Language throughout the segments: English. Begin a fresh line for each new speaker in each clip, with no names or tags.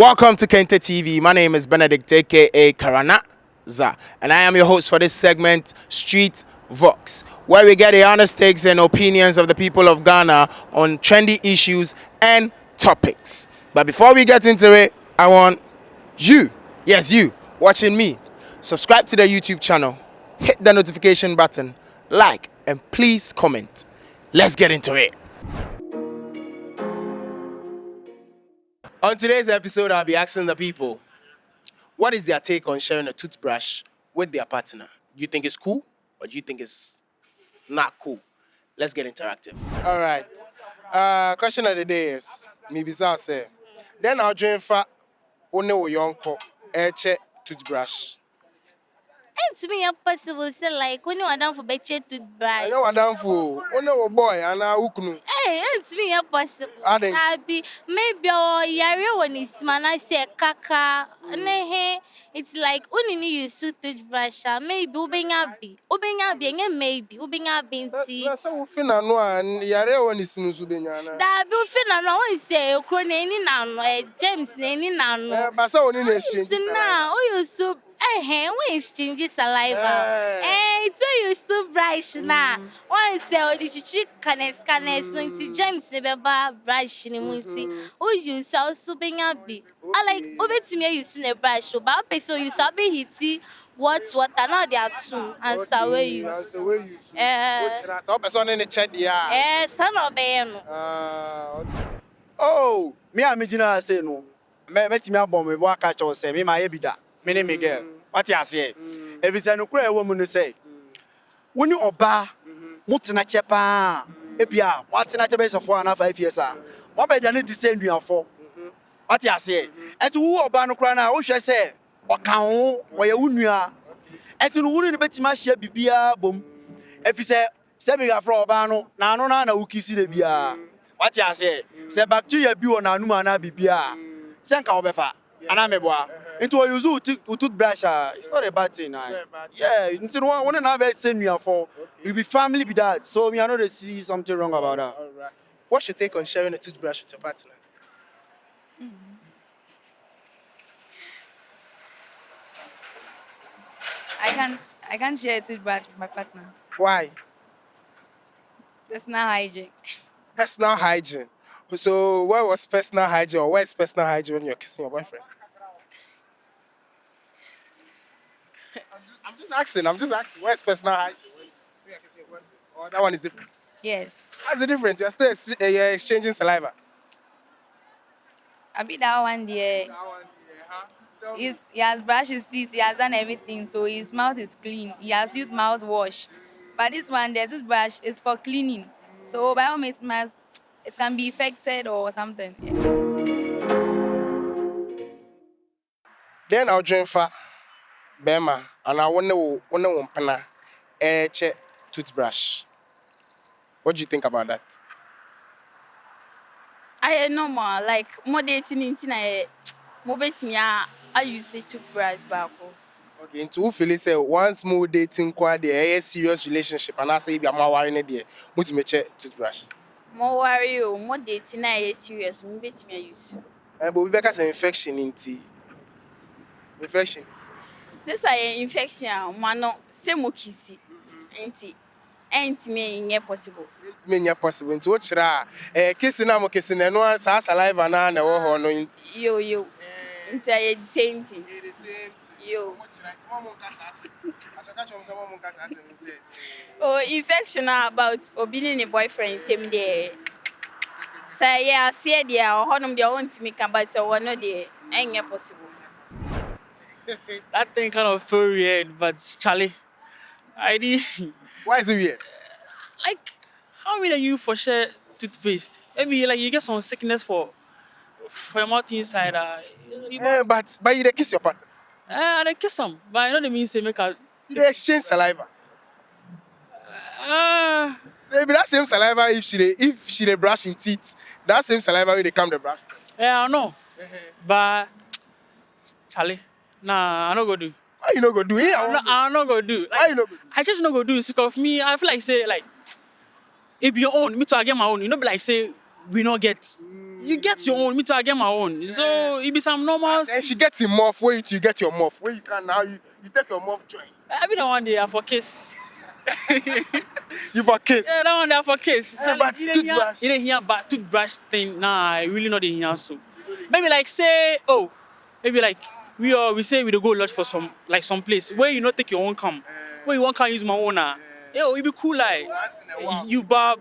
Welcome to Kente TV. My name is Benedict, aka Karanaza, and I am your host for this segment, Street Vox, where we get the honest takes and opinions of the people of Ghana on trendy issues and topics. But before we get into it, I want you, yes, you, watching me, subscribe to the YouTube channel, hit the notification button, like, and please comment. Let's get into it. On today's episode, I'll be asking the people, what is their take on sharing a toothbrush with their partner? Do you think it's cool or do you think it's not cool? Let's get interactive. All right. Question of the day is, maybe say, then I'll drink for one or young toothbrush.
To me, possible say like when you are down for better toothbrush.
I know I'm down for one boy and I ukunu.
Hey, to me, possible.
I think.
Maybe your yari one is man. I say kaka. It's like only you use toothbrush. Maybe ubingabi, and maybe ubingabi.
That's how we feel no and yare one is nusubenyana.
That be feel no one say okro any na James any na.
But so only exchange.
So now you so. We exchange saliva. So you still brush now. One say, oh, did you check connect, so it's James never brush in the oh, you saw souping up. I like, over to me, you seen a brush, but I so you saw be hitty. What's what another two and so we use.
So person in the chat, yeah.
Son of
Oh, me and Mijina say no. Met me a bomb, me walk at or say, me my ebida. Me name Miguel. What you say? If it's an Ukrainian woman say, when you oba, Mutina Chepa, Epia, what's in a base of 4.5 years? What better than to send you for? What you say? And to who oba no crana, what should I say? What can where you unia? And to who in the best match bibia boom. If you say, Sebiga for Obano, Nana Ukisi de Bia. What you say? Say bacteria be on Anumana Bibia. Sanka Obefa, Anameboa. Into a use toothbrush, it's not a bad thing. Yeah, into one and have send me for you'll be family with that. So me I know they see something wrong about that.
Right. What's your take on sharing a toothbrush with your partner?
I can't share a toothbrush with my partner.
Why?
Personal hygiene.
Personal hygiene. So where was personal hygiene or where is personal hygiene when you're kissing your boyfriend? I'm just asking. Where's personal hygiene? When you're kissing your boyfriend? Or that one is different?
Yes.
How's it different? You're still you're exchanging saliva.
I be that one there. He has brushed his teeth, he has done everything, so his mouth is clean. He has used mouthwash. But this one, the toothbrush is for cleaning. So by all means, it can be infected or something.
Then I'll drink for Bema and I want to toothbrush. What do you think about that?
I know more like more dating in Tina. I use it toothbrush back.
Okay, into who feel say once more dating quite a serious relationship and I say if you're more worrying there, what me check toothbrush.
More worry, more dating I serious. Me use.
But we better say infection in tea. Infection.
This I infection. Mano same kissy. Ain't me possible.
It mean possible. Into what kissing I'm kissing no saliva na wo no.
Yo. Into the same thing.
The same thing.
Yo.
Say.
Oh, infection about being a boyfriend. Tell me there. Say yeah, see there. Or honum they want to make about one no there. Ain't possible.
That thing kind of feel weird, but Charlie, I did.
Why is it weird?
Like, how many of you for share toothpaste? Maybe like you get some sickness for your mouth inside.
But you dey kiss your partner.
They kiss some, but I know they mean say make a.
You dey exchange saliva. So maybe that same saliva if she dey brushing teeth, that same saliva will they come the brush.
Yeah, I know. But Charlie, nah, I no go do.
Why you not go do it?
I'm not gonna do. Like,
Why you not go do?
I just not gonna do it because me, I feel like say like it be your own. Me too, I get my own. You know, be like say we not get. You get your own, me too, I get my own. So it be some normal.
Then she gets him muff, where you get your muff. Where you can now, you take your muff join.
I be the one day for kiss.
You for kiss.
Yeah, that one there for kiss.
But toothbrush.
You didn't hear about toothbrush thing. Nah, I really not hear so. Maybe like say, oh, maybe like we say we dey go lodge for some place where you not take your own come. Where you want can use my own now. Yo, it be cool like you barb.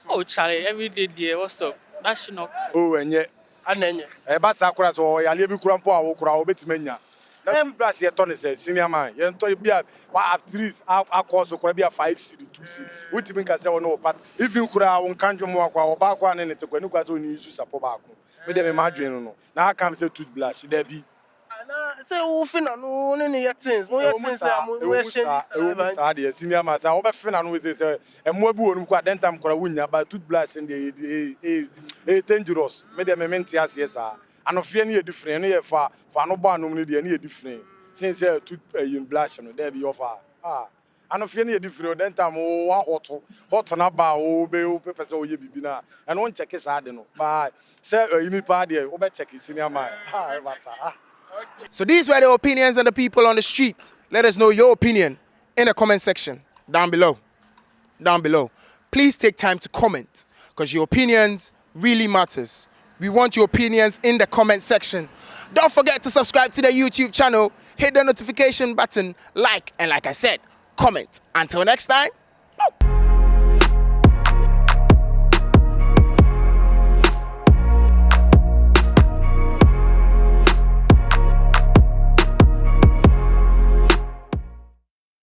Oh Charlie, every day there, what's up? That shit not
Oh, enye.
Anenye.
Ba sa kura so ya le bi kura mpo a wo kura obetimanya. Na brush ye to ne say senior man. Ye to bi a after this akọ so kura bi a 5 cd 2 cd. Wotimi ka say wono pat. If you kura won kanjo mo akwa oba akwa ne ne te kwa ni kwa so ni isu sapo ba ako. Me dem ma dwen no. Na aka me say toothbrush there bi.
Say who finna no ne your things. Mo your things say mo
share senior man say oba finna no we say emo bi wonu kwa den time kura wunya ba toothbrush dey dangerous. Me dem me mente ase sa. Anofie ne ye different ne ye fa no ba no ne de ne ye different. Since tooth blush no there be offer. Anofie ne ye different den time o hot na ba o be o pepese o ye bibi na. And won check sa de no. Ba say yimi pa de o be check senior man.
So these were the opinions of the people on the street. Let us know your opinion in the comment section down below. Please take time to comment because your opinions really matters. We want your opinions in the comment section. Don't forget to subscribe to the YouTube channel, hit the notification button, and like I said, comment. Until next time.